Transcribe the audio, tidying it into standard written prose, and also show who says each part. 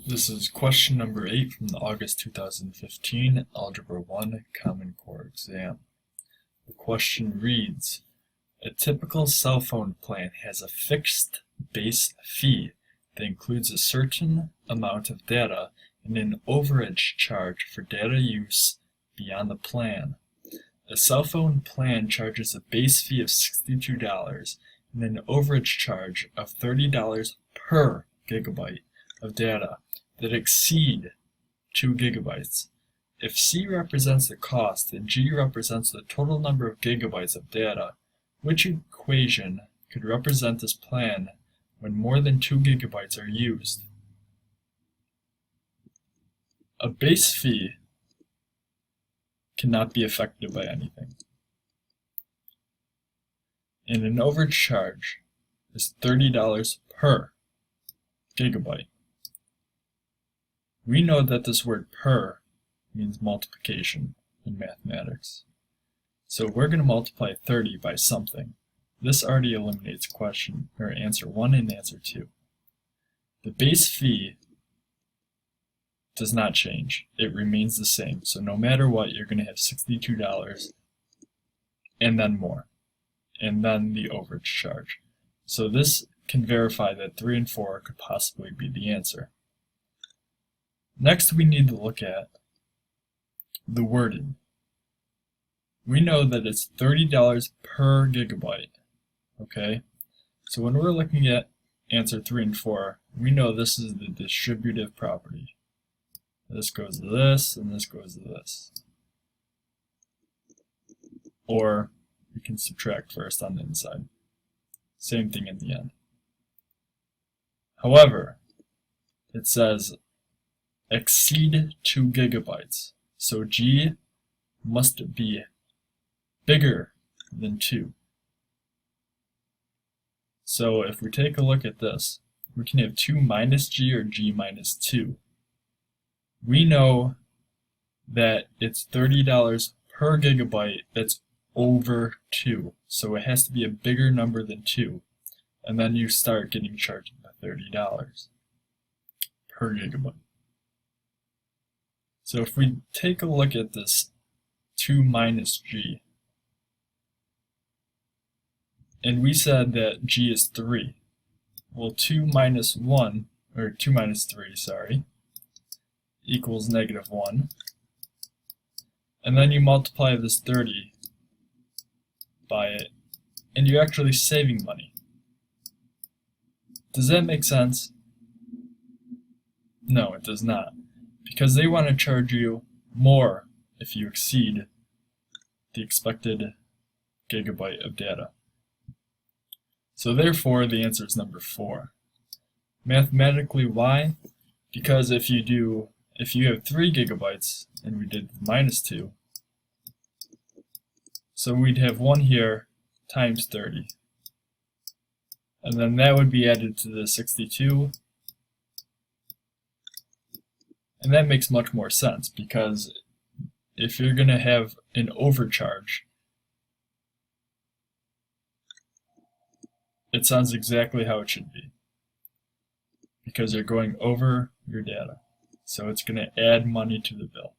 Speaker 1: This is question number 8 from the August 2015 Algebra 1 Common Core exam. The question reads, a typical cell phone plan has a fixed base fee that includes a certain amount of data and an overage charge for data use beyond the plan. A cell phone plan charges a base fee of $62 and an overage charge of $30 per gigabyte of data that exceed 2 gigabytes. If C represents the cost and G represents the total number of gigabytes of data, which equation could represent this plan when more than 2 gigabytes are used? A base fee cannot be affected by anything, and an overage charge is $30 per gigabyte. We know that this word per means multiplication in mathematics. So we're going to multiply 30 by something. This already eliminates question or answer 1 and answer 2. The base fee does not change. It remains the same. So no matter what, you're going to have $62 and then more, and then the overage charge. So this can verify that 3 and 4 could possibly be the answer. Next, we need to look at the wording. We know that it's $30 per gigabyte, okay? So when we're looking at answer 3 and 4, we know this is the distributive property. This goes to this, and this goes to this. Or we can subtract first on the inside. Same thing in the end. However, it says exceed 2 gigabytes. So G must be bigger than 2. So if we take a look at this, we can have 2 minus G or G minus 2. We know that it's $30 per gigabyte that's over 2. So it has to be a bigger number than 2. And then you start getting charged the $30 per gigabyte. So if we take a look at this 2 minus G, and we said that G is 3, well 2 minus 1, or 2 minus 3, sorry, equals negative 1. And then you multiply this 30 by it, and you're actually saving money. Does that make sense? No, it does not. Because they want to charge you more if you exceed the expected gigabyte of data. So therefore, the answer is number 4. Mathematically, why? Because if you have 3 gigabytes, and we did minus 2, so we'd have 1 here times 30. And then that would be added to the 62. And that makes much more sense, because if you're going to have an overcharge, it sounds exactly how it should be, because you're going over your data. So it's going to add money to the bill.